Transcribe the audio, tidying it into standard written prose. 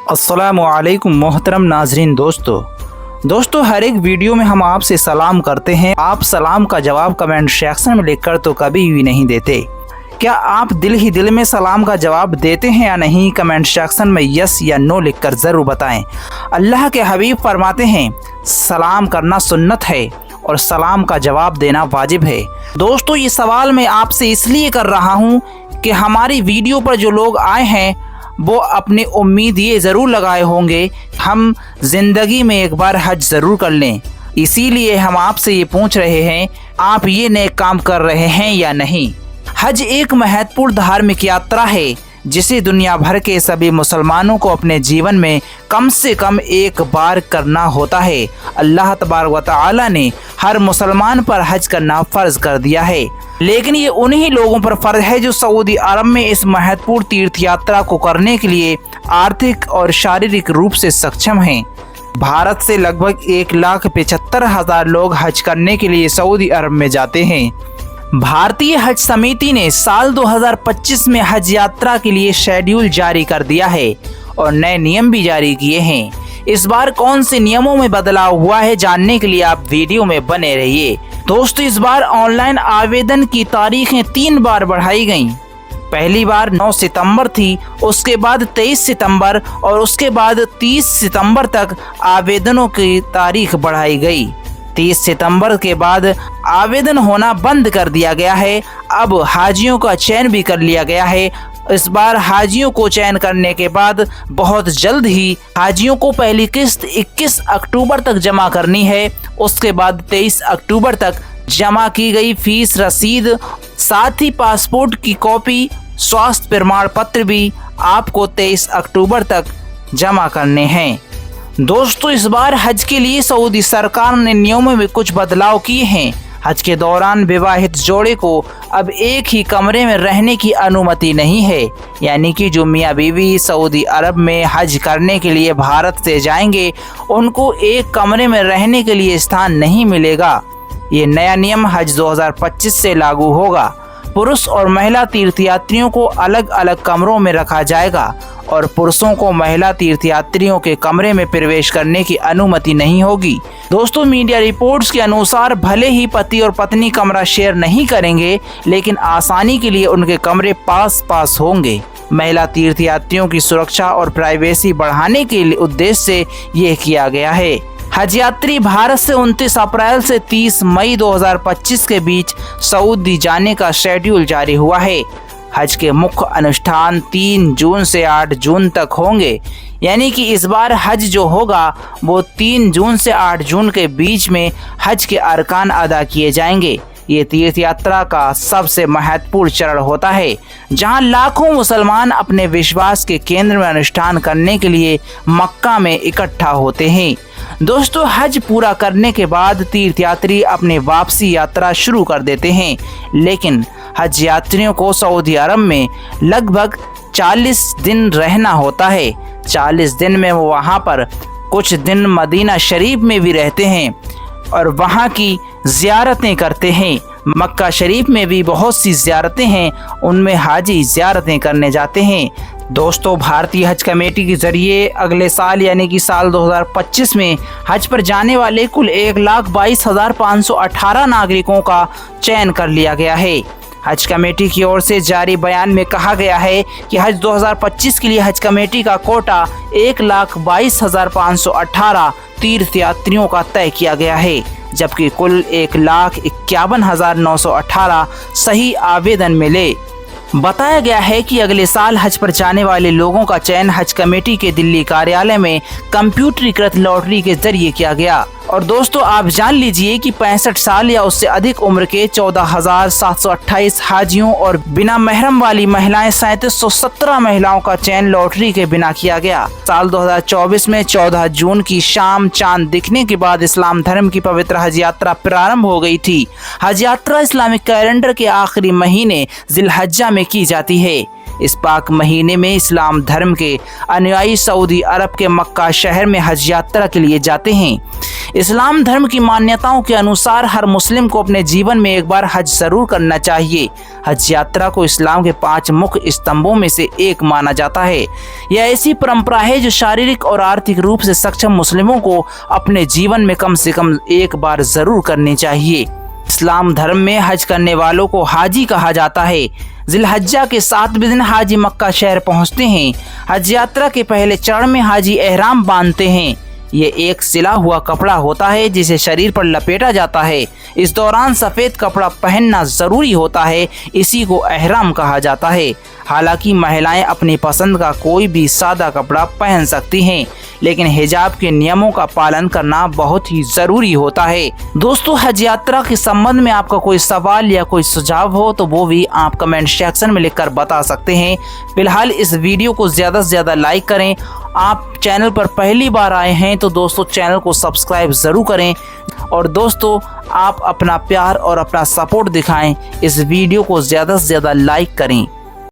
अस्सलामुअलैकुम मोहतरम नाजरीन। दोस्तों हर एक वीडियो में हम आपसे सलाम करते हैं। आप सलाम का जवाब कमेंट सेक्शन में लिखकर तो कभी भी नहीं देते। क्या आप दिल ही दिल में सलाम का जवाब देते हैं या नहीं? कमेंट सेक्शन में यस या नो लिखकर ज़रूर बताएं। अल्लाह के हबीब फरमाते हैं, सलाम करना सुन्नत है और सलाम का जवाब देना वाजिब है। दोस्तों ये सवाल मैं आपसे इसलिए कर रहा हूँ कि हमारी वीडियो पर जो लोग आए हैं वो अपनी उम्मीद ये ज़रूर लगाए होंगे हम ज़िंदगी में एक बार हज ज़रूर कर लें। इसीलिए हम आपसे ये पूछ रहे हैं, आप ये नेक काम कर रहे हैं या नहीं? हज एक महत्वपूर्ण धार्मिक यात्रा है जिसे दुनिया भर के सभी मुसलमानों को अपने जीवन में कम से कम एक बार करना होता है। अल्लाह तबारक व तआला ने हर मुसलमान पर हज करना फ़र्ज़ कर दिया है, लेकिन ये उन्हीं लोगों पर फ़र्ज़ है जो सऊदी अरब में इस महत्वपूर्ण तीर्थ यात्रा को करने के लिए आर्थिक और शारीरिक रूप से सक्षम हैं। भारत से लगभग 1,75,000 लोग हज करने के लिए सऊदी अरब में जाते हैं। भारतीय हज समिति ने साल 2025 में हज यात्रा के लिए शेड्यूल जारी कर दिया है और नए नियम भी जारी किए हैं। इस बार कौन से नियमों में बदलाव हुआ है, जानने के लिए आप वीडियो में बने रहिए। दोस्तों इस बार ऑनलाइन आवेदन की तारीखें 3 बार बढ़ाई गईं। पहली बार 9 सितंबर थी, उसके बाद 23 सितंबर और उसके बाद 30 सितंबर तक आवेदनों की तारीख बढ़ाई गई। 30 सितंबर के बाद आवेदन होना बंद कर दिया गया है। अब हाजियों का चयन भी कर लिया गया है। इस बार हाजियों को चयन करने के बाद बहुत जल्द ही हाजियों को पहली किस्त 21 अक्टूबर तक जमा करनी है। उसके बाद 23 अक्टूबर तक जमा की गई फीस रसीद, साथ ही पासपोर्ट की कॉपी, स्वास्थ्य प्रमाण पत्र भी आपको 23 अक्टूबर तक जमा करने हैं। दोस्तों इस बार हज के लिए सऊदी सरकार ने नियमों में कुछ बदलाव किए हैं। हज के दौरान विवाहित जोड़े को अब एक ही कमरे में रहने की अनुमति नहीं है, यानी कि जो मियाँ बीवी सऊदी अरब में हज करने के लिए भारत से जाएंगे उनको एक कमरे में रहने के लिए स्थान नहीं मिलेगा। ये नया नियम हज 2025 से लागू होगा। पुरुष और महिला तीर्थयात्रियों को अलग अलग कमरों में रखा जाएगा और पुरुषों को महिला तीर्थयात्रियों के कमरे में प्रवेश करने की अनुमति नहीं होगी। दोस्तों मीडिया रिपोर्ट्स के अनुसार भले ही पति और पत्नी कमरा शेयर नहीं करेंगे, लेकिन आसानी के लिए उनके कमरे पास पास होंगे। महिला तीर्थयात्रियों की सुरक्षा और प्राइवेसी बढ़ाने के उद्देश्य से यह किया गया है। हज यात्री भारत से 29 अप्रैल से 30 मई 2025 के बीच सऊदी जाने का शेड्यूल जारी हुआ है। हज के मुख्य अनुष्ठान 3 जून से 8 जून तक होंगे, यानी कि इस बार हज जो होगा वो 3 जून से 8 जून के बीच में हज के अरकान अदा किए जाएंगे। ये तीर्थ यात्रा का सबसे महत्वपूर्ण चरण होता है, जहां लाखों मुसलमान अपने विश्वास के केंद्र में अनुष्ठान करने के लिए मक्का में इकट्ठा होते हैं। दोस्तों हज पूरा करने के बाद तीर्थयात्री अपनी वापसी यात्रा शुरू कर देते हैं, लेकिन हज यात्रियों को सऊदी अरब में लगभग 40 दिन रहना होता है। 40 दिन में वो वहाँ पर कुछ दिन मदीना शरीफ में भी रहते हैं और वहाँ की ज़ियारतें करते हैं। मक्का शरीफ में भी बहुत सी ज़ियारतें हैं, उनमें हाजी ज़ियारतें करने जाते हैं। दोस्तों भारतीय हज कमेटी के ज़रिए अगले साल यानी कि साल 2025 में हज पर जाने वाले कुल 1,22,518 नागरिकों का चयन कर लिया गया है। हज कमेटी की ओर से जारी बयान में कहा गया है कि हज 2025 के लिए हज कमेटी का कोटा 1,22,518 तीर्थयात्रियों का तय किया गया है, जबकि कुल 1,51,918 सही आवेदन मिले। बताया गया है कि अगले साल हज पर जाने वाले लोगों का चयन हज कमेटी के दिल्ली कार्यालय में कंप्यूटरीकृत लॉटरी के जरिए किया गया। और दोस्तों आप जान लीजिए कि 65 साल या उससे अधिक उम्र के 14,728 हाजियों और बिना महरम वाली महिलाएं 3717 महिलाओं का चयन लॉटरी के बिना किया गया। साल 2024 में 14 जून की शाम चांद दिखने के बाद इस्लाम धर्म की पवित्र हज यात्रा प्रारंभ हो गई थी। हज यात्रा इस्लामिक कैलेंडर के आखिरी महीने जिलहज्जा में की जाती है। इस पाक महीने में इस्लाम धर्म के अनुयायी सऊदी अरब के मक्का शहर में हज यात्रा के लिए जाते हैं। इस्लाम धर्म की मान्यताओं के अनुसार हर मुस्लिम को अपने जीवन में एक बार हज जरूर करना चाहिए। हज यात्रा को इस्लाम के 5 मुख्य स्तंभों में से एक माना जाता है। यह ऐसी परंपरा है जो शारीरिक और आर्थिक रूप से सक्षम मुस्लिमों को अपने जीवन में कम से कम एक बार जरूर करनी चाहिए। इस्लाम धर्म में हज करने वालों को हाजी कहा जाता है। जिलहज्जा के 7वें दिन हाजी मक्का शहर पहुंचते हैं। हज यात्रा के पहले चरण में हाजी एहराम बांधते हैं। ये एक सिला हुआ कपड़ा होता है जिसे शरीर पर लपेटा जाता है। इस दौरान सफ़ेद कपड़ा पहनना ज़रूरी होता है, इसी को एहराम कहा जाता है। हालांकि महिलाएं अपनी पसंद का कोई भी सादा कपड़ा पहन सकती हैं, लेकिन हिजाब के नियमों का पालन करना बहुत ही ज़रूरी होता है। दोस्तों, हज यात्रा के संबंध में आपका कोई सवाल या कोई सुझाव हो तो वो भी आप कमेंट सेक्शन में लिखकर बता सकते हैं। फिलहाल इस वीडियो को ज़्यादा से ज़्यादा लाइक करें। आप चैनल पर पहली बार आए हैं तो दोस्तों चैनल को सब्सक्राइब ज़रूर करें। और दोस्तों, आप अपना प्यार और अपना सपोर्ट दिखाएं। इस वीडियो को ज़्यादा से ज़्यादा लाइक करें।